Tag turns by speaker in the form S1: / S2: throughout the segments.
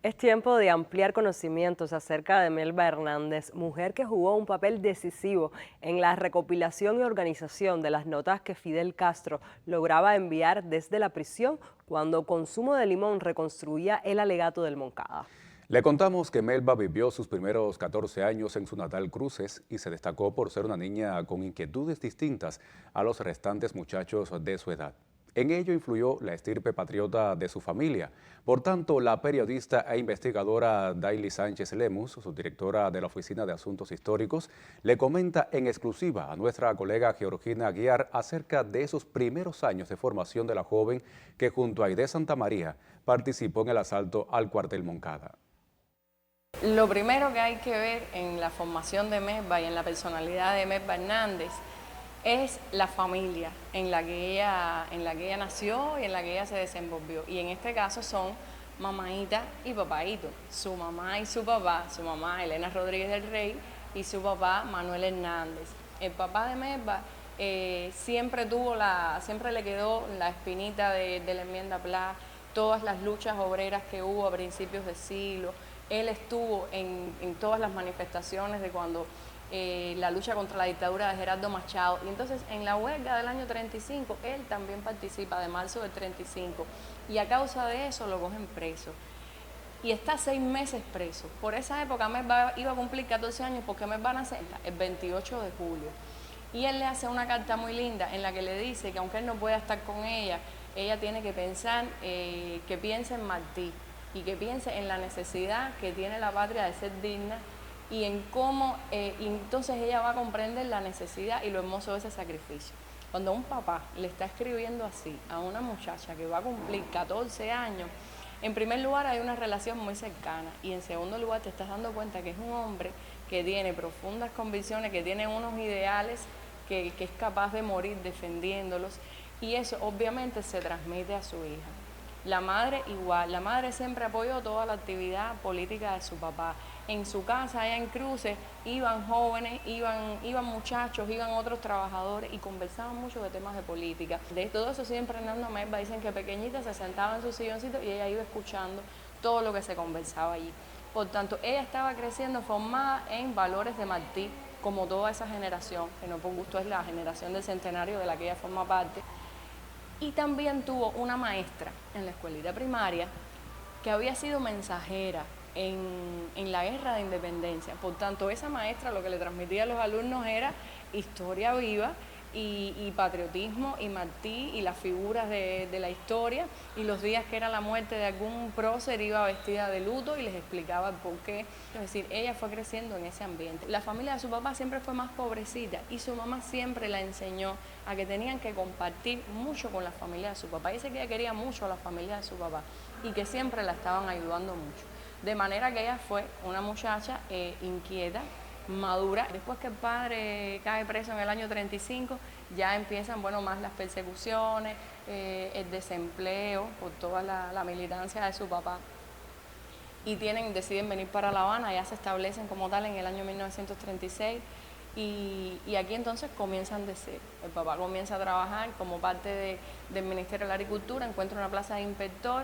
S1: Es tiempo de ampliar conocimientos acerca de Melba Hernández, mujer que jugó un papel decisivo en la recopilación y organización de las notas que Fidel Castro lograba enviar desde la prisión cuando Consumo de Limón reconstruía el alegato del Moncada.
S2: Le contamos que Melba vivió sus primeros 14 años en su natal Cruces y se destacó por ser una niña con inquietudes distintas a los restantes muchachos de su edad. En ello influyó la estirpe patriota de su familia. Por tanto, la periodista e investigadora Daily Sánchez Lemus, subdirectora de la Oficina de Asuntos Históricos, le comenta en exclusiva a nuestra colega Georgina Aguiar acerca de esos primeros años de formación de la joven que junto a Aide Santamaría participó en el asalto al cuartel Moncada.
S3: Lo primero que hay que ver en la formación de Melba y en la personalidad de Melba Hernández es la familia en la que ella nació y en la que ella se desenvolvió. Y en este caso son mamaita y papaito, su mamá y su papá, su mamá Elena Rodríguez del Rey y su papá Manuel Hernández. El papá de Melba siempre le quedó la espinita de la enmienda Pla, todas las luchas obreras que hubo a principios de siglo. Él estuvo en todas las manifestaciones de cuando la lucha contra la dictadura de Gerardo Machado. Y entonces en la huelga del año 35, él también participa, de marzo del 35. Y a causa de eso lo cogen preso. Y está 6 meses preso. Por esa época Melba iba a cumplir 14 años porque Melba nace el 28 de julio. Y él le hace una carta muy linda en la que le dice que aunque él no pueda estar con ella tiene que pensar, que piense en Martí y que piense en la necesidad que tiene la patria de ser digna y en cómo, y entonces ella va a comprender la necesidad y lo hermoso de ese sacrificio. Cuando un papá le está escribiendo así a una muchacha que va a cumplir 14 años, en primer lugar hay una relación muy cercana y en segundo lugar te estás dando cuenta que es un hombre que tiene profundas convicciones, que tiene unos ideales que es capaz de morir defendiéndolos y eso obviamente se transmite a su hija. La madre igual, la madre siempre apoyó toda la actividad política de su papá. En su casa, allá en Cruces, iban jóvenes, iban muchachos, iban otros trabajadores y conversaban mucho de temas de política. De todo eso siempre Hernando Melba dicen que pequeñita se sentaba en su silloncito y ella iba escuchando todo lo que se conversaba allí. Por tanto, ella estaba creciendo formada en valores de Martí, como toda esa generación, que no por gusto es la generación del centenario de la que ella forma parte. Y también tuvo una maestra en la escuelita primaria que había sido mensajera en la guerra de independencia. Por tanto, esa maestra lo que le transmitía a los alumnos era historia viva y patriotismo y Martí y las figuras de la historia y los días que era la muerte de algún prócer iba vestida de luto y les explicaba el porqué. Es decir, ella fue creciendo en ese ambiente. La familia de su papá siempre fue más pobrecita y su mamá siempre la enseñó a que tenían que compartir mucho con la familia de su papá. Dice que ella quería mucho a la familia de su papá y que siempre la estaban ayudando mucho. De manera que ella fue una muchacha inquieta, madura. Después que el padre cae preso en el año 35, ya empiezan, más las persecuciones, el desempleo por toda la militancia de su papá. Y deciden venir para La Habana, ya se establecen como tal en el año 1936. Y aquí entonces comienzan de cero. El papá comienza a trabajar como parte del Ministerio de la Agricultura, encuentra una plaza de inspector,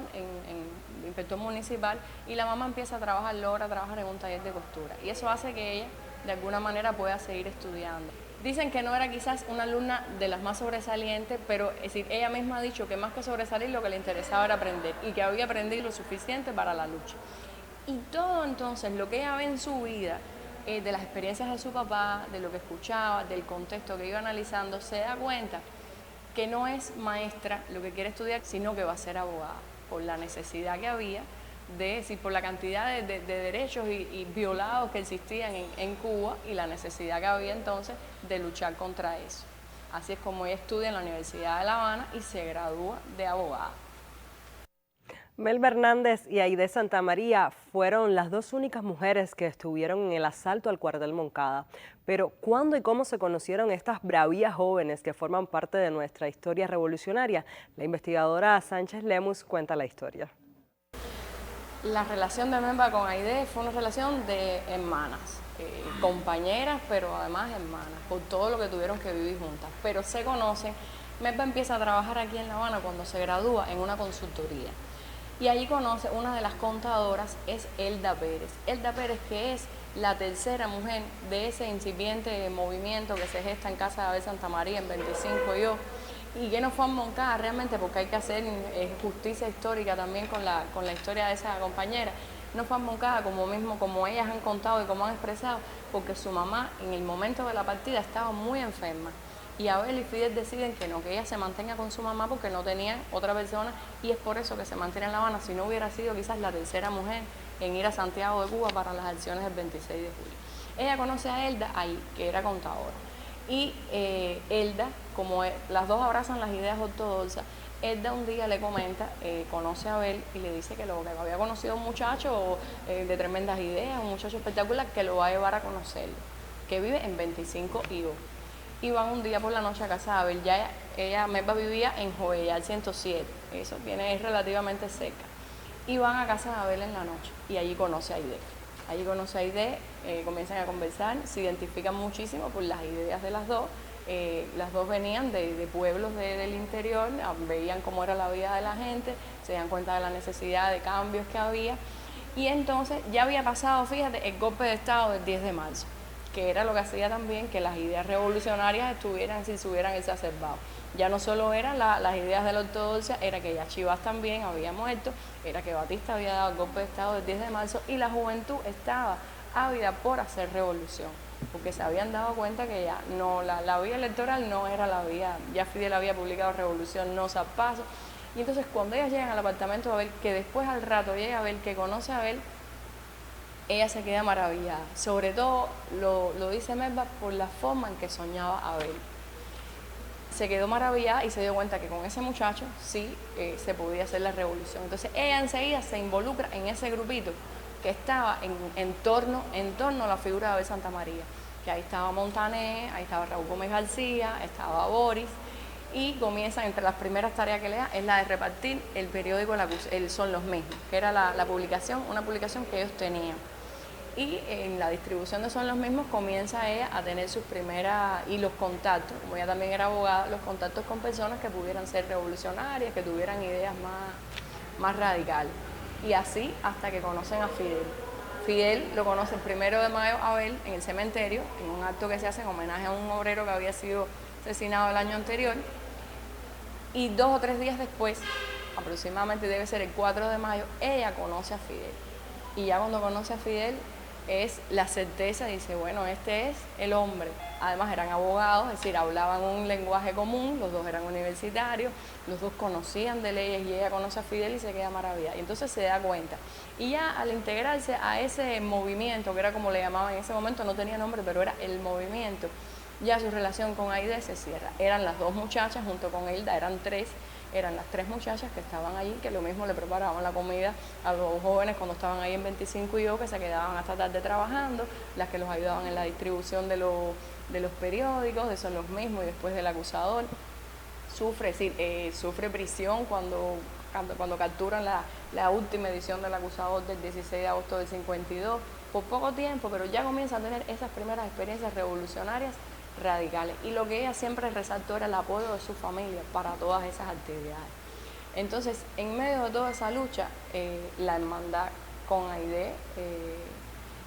S3: inspector municipal, y la mamá empieza a trabajar, logra trabajar en un taller de costura. Y eso hace que ella, de alguna manera, pueda seguir estudiando. Dicen que no era quizás una alumna de las más sobresalientes, pero es decir, ella misma ha dicho que más que sobresalir lo que le interesaba era aprender y que había aprendido lo suficiente para la lucha. Y todo entonces, lo que ella ve en su vida, de las experiencias de su papá, de lo que escuchaba, del contexto que iba analizando, se da cuenta que no es maestra lo que quiere estudiar, sino que va a ser abogada, por la necesidad que había por la cantidad de derechos y violados que existían en Cuba y la necesidad que había entonces de luchar contra eso. Así es como ella estudia en la Universidad de La Habana y se gradúa de abogada.
S1: Melba Hernández y Aide Santamaría fueron las dos únicas mujeres que estuvieron en el asalto al cuartel Moncada. Pero, ¿cuándo y cómo se conocieron estas bravías jóvenes que forman parte de nuestra historia revolucionaria? La investigadora Sánchez Lemus cuenta la historia.
S3: La relación de Melba con Aide fue una relación de hermanas, compañeras, pero además hermanas, por todo lo que tuvieron que vivir juntas. Pero se conocen. Melba empieza a trabajar aquí en La Habana cuando se gradúa en una consultoría. Y allí conoce una de las contadoras, es Elda Pérez. Elda Pérez, que es la tercera mujer de ese incipiente movimiento que se gesta en Casa de Abel Santa María en 25 yo, y que no fue a Moncada realmente, porque hay que hacer justicia histórica también con la historia de esa compañera. No fue a Moncada como ellas han contado y como han expresado, porque su mamá en el momento de la partida estaba muy enferma. Y Abel y Fidel deciden que no, que ella se mantenga con su mamá porque no tenían otra persona, y es por eso que se mantiene en La Habana, si no hubiera sido quizás la tercera mujer en ir a Santiago de Cuba para las acciones del 26 de julio. Ella conoce a Elda ahí, que era contadora. Y Elda, como las dos abrazan las ideas ortodoxas, Elda un día le comenta, conoce a Abel y le dice que había conocido a un muchacho de tremendas ideas, un muchacho espectacular, que lo va a llevar a conocerlo, que vive en 25 IO. Y van un día por la noche a casa de Abel. Ya Melba vivía en Jovellar 107, eso es relativamente cerca. Y van a casa de Abel en la noche y allí conoce a Aide. Allí conoce a Aide, comienzan a conversar, se identifican muchísimo por las ideas de las dos. Las dos venían de pueblos del interior, veían cómo era la vida de la gente, se dan cuenta de la necesidad de cambios que había. Y entonces ya había pasado, fíjate, el golpe de Estado del 10 de marzo. Que era lo que hacía también que las ideas revolucionarias se hubieran exacerbado. Ya no solo eran las ideas de la ortodoxia, era que ya Chivas también había muerto, era que Batista había dado el golpe de Estado del 10 de marzo y la juventud estaba ávida por hacer revolución, porque se habían dado cuenta que ya no, la vía electoral no era la vía, ya Fidel había publicado Revolución, no Zarpazo. Y entonces cuando ellas llegan al apartamento de Abel, que después al rato llega Abel, que conoce a Abel, ella se queda maravillada, sobre todo lo dice Melba por la forma en que soñaba Abel. Se quedó maravillada y se dio cuenta que con ese muchacho sí se podía hacer la revolución. Entonces ella enseguida se involucra en ese grupito que estaba en torno a la figura de Abel Santa María, que ahí estaba Montané, ahí estaba Raúl Gómez García, estaba Boris, y comienzan, entre las primeras tareas que le da es la de repartir el periódico Son los Mismos, que era una publicación que ellos tenían. Y en la distribución de Son los Mismos comienza ella a tener sus primeras, y los contactos, como ella también era abogada, los contactos con personas que pudieran ser revolucionarias, que tuvieran ideas más radicales. Y así hasta que conocen a Fidel. Fidel lo conoce el 1 de mayo Abel en el cementerio, en un acto que se hace en homenaje a un obrero que había sido asesinado el año anterior. Y 2 o 3 días después, aproximadamente debe ser el 4 de mayo, ella conoce a Fidel. Y ya cuando conoce a Fidel, es la certeza, dice, bueno, este es el hombre. Además eran abogados, es decir, hablaban un lenguaje común, los dos eran universitarios, los dos conocían de leyes y ella conoce a Fidel y se queda maravillada. Y entonces se da cuenta. Y ya al integrarse a ese movimiento, que era como le llamaban en ese momento, no tenía nombre, pero era el movimiento, ya su relación con Aide se cierra. Eran las dos muchachas junto con Elda, eran las tres muchachas que estaban allí, que lo mismo le preparaban la comida a los jóvenes cuando estaban ahí en 25 y yo, que se quedaban hasta tarde trabajando, las que los ayudaban en la distribución de los periódicos, de Son los Mismos, y después del acusador. Sufre prisión cuando capturan la última edición del acusador del 16 de agosto del 52, por poco tiempo, pero ya comienza a tener esas primeras experiencias revolucionarias radicales. Y lo que ella siempre resaltó era el apoyo de su familia para todas esas actividades. Entonces, en medio de toda esa lucha, la hermandad con Aide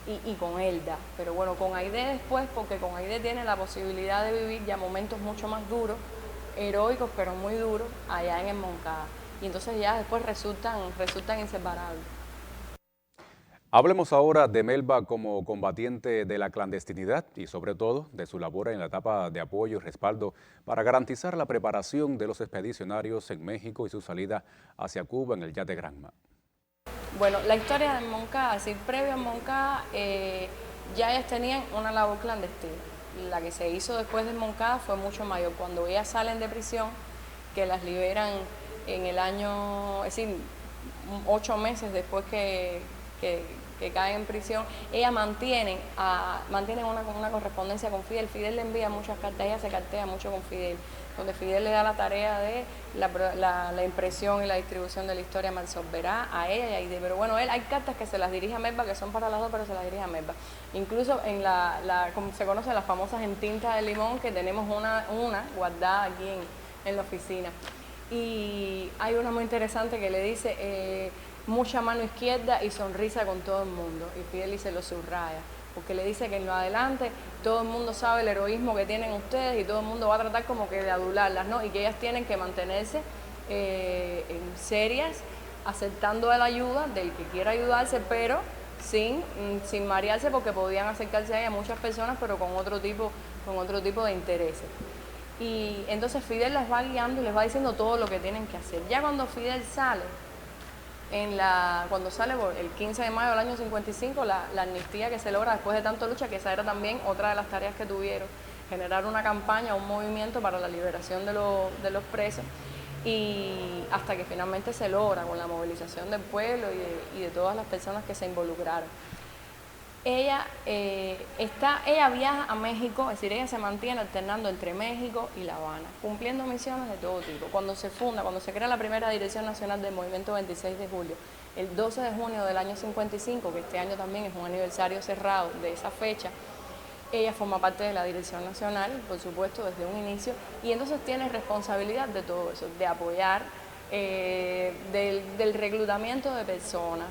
S3: y con Elda, pero bueno, con Aide después, porque con Aide tiene la posibilidad de vivir ya momentos mucho más duros, heroicos pero muy duros, allá en el Moncada. Y entonces ya después resultan inseparables.
S2: Hablemos ahora de Melba como combatiente de la clandestinidad y sobre todo de su labor en la etapa de apoyo y respaldo para garantizar la preparación de los expedicionarios en México y su salida hacia Cuba en el yate Granma.
S3: Bueno, la historia de Moncada, es decir, previo a Moncada, ya ellas tenían una labor clandestina. La que se hizo después de Moncada fue mucho mayor. Cuando ellas salen de prisión, que las liberan en el año, es decir, 8 meses después que caen en prisión, ellas mantienen una correspondencia con Fidel. Fidel le envía muchas cartas, ella se cartea mucho con Fidel, donde Fidel le da la tarea de la impresión y la distribución de la historia Malsolverá a ella y a Aide. Pero bueno, hay cartas que se las dirige a Melba, que son para las dos, pero se las dirige a Melba. Incluso en como se conoce, las famosas en tinta de limón, que tenemos una guardada aquí en la oficina. Y hay una muy interesante que le dice, mucha mano izquierda y sonrisa con todo el mundo. Y Fidel dice, lo subraya, porque le dice que en lo adelante todo el mundo sabe el heroísmo que tienen ustedes y todo el mundo va a tratar como que de adularlas, ¿no? Y que ellas tienen que mantenerse serias, aceptando la ayuda del que quiera ayudarse, pero sin marearse, porque podían acercarse a ella muchas personas, pero con otro tipo de intereses. Y entonces Fidel las va guiando y les va diciendo todo lo que tienen que hacer. Ya cuando Fidel sale, cuando sale el 15 de mayo del año 55, la amnistía que se logra después de tanta lucha, que esa era también otra de las tareas que tuvieron, generar una campaña, un movimiento para la liberación de los presos, y hasta que finalmente se logra con la movilización del pueblo y de todas las personas que se involucraron. Ella viaja a México, es decir, ella se mantiene alternando entre México y La Habana, cumpliendo misiones de todo tipo. Cuando se crea la primera Dirección Nacional del Movimiento 26 de Julio, el 12 de junio del año 55, que este año también es un aniversario cerrado de esa fecha, ella forma parte de la Dirección Nacional, por supuesto, desde un inicio, y entonces tiene responsabilidad de todo eso, de apoyar, del reclutamiento de personas,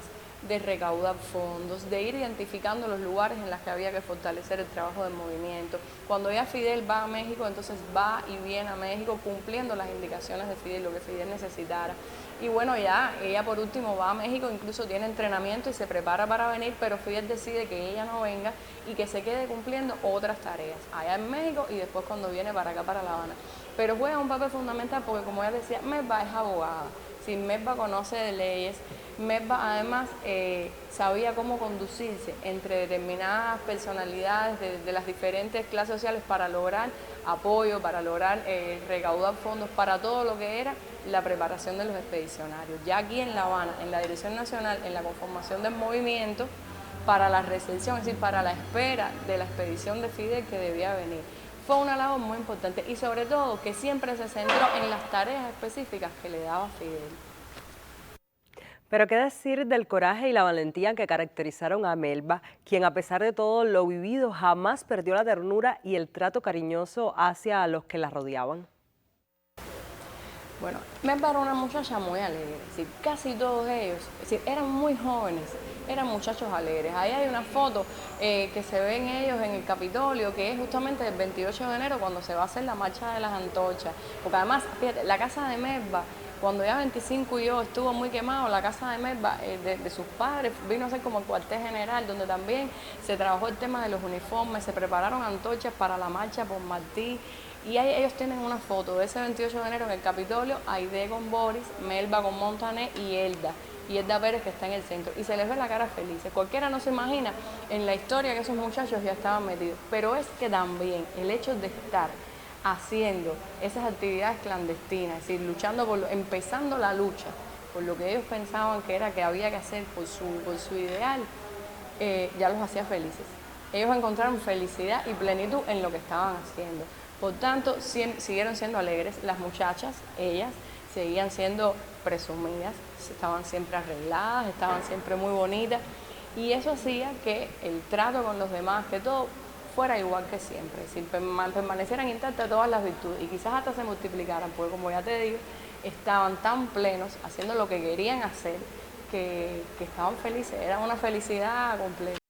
S3: de recaudar fondos, de ir identificando los lugares en los que había que fortalecer el trabajo del movimiento. Cuando ya Fidel va a México, entonces va y viene a México cumpliendo las indicaciones de Fidel, lo que Fidel necesitara. Y bueno, ya ella por último va a México, incluso tiene entrenamiento y se prepara para venir, pero Fidel decide que ella no venga y que se quede cumpliendo otras tareas allá en México y después cuando viene para acá, para La Habana. Pero juega un papel fundamental porque, como ella decía, Melba es abogada. Si Melba conoce de leyes, Melba además sabía cómo conducirse entre determinadas personalidades de las diferentes clases sociales para lograr apoyo, para lograr recaudar fondos para todo lo que era la preparación de los expedicionarios. Ya aquí en La Habana, en la Dirección Nacional, en la conformación del movimiento, para la recepción, es decir, para la espera de la expedición de Fidel que debía venir. Fue una labor muy importante y sobre todo que siempre se centró en las tareas específicas que le daba Fidel.
S1: Pero qué decir del coraje y la valentía que caracterizaron a Melba, quien a pesar de todo lo vivido jamás perdió la ternura y el trato cariñoso hacia los que la rodeaban.
S3: Bueno, Melba era una muchacha muy alegre, es decir, casi todos ellos, es decir, eran muy jóvenes, eran muchachos alegres. Ahí hay una foto que se ven ellos en el Capitolio, que es justamente el 28 de enero cuando se va a hacer la marcha de las antorchas, porque además, fíjate, la casa de Melba, cuando ya 25 y yo estuvo muy quemado, la casa de Melba, de sus padres, vino a ser como el cuartel general, donde también se trabajó el tema de los uniformes, se prepararon antorchas para la marcha por Martí, y ahí ellos tienen una foto de ese 28 de enero en el Capitolio, Aide con Boris, Melba con Montaner y Elda Pérez, que está en el centro, y se les ve la cara felices. Cualquiera no se imagina en la historia que esos muchachos ya estaban metidos, pero es que también el hecho de estar haciendo esas actividades clandestinas, es decir, empezando la lucha por lo que ellos pensaban que había que hacer por su ideal, ya los hacía felices. Ellos encontraron felicidad y plenitud en lo que estaban haciendo. Por tanto, siguieron siendo alegres. Las muchachas, ellas, seguían siendo presumidas, estaban siempre arregladas, estaban siempre muy bonitas, y eso hacía que el trato con los demás, que todo fuera igual que siempre, es decir, permanecieran intactas todas las virtudes y quizás hasta se multiplicaran, porque como ya te digo, estaban tan plenos haciendo lo que querían hacer que estaban felices, era una felicidad completa.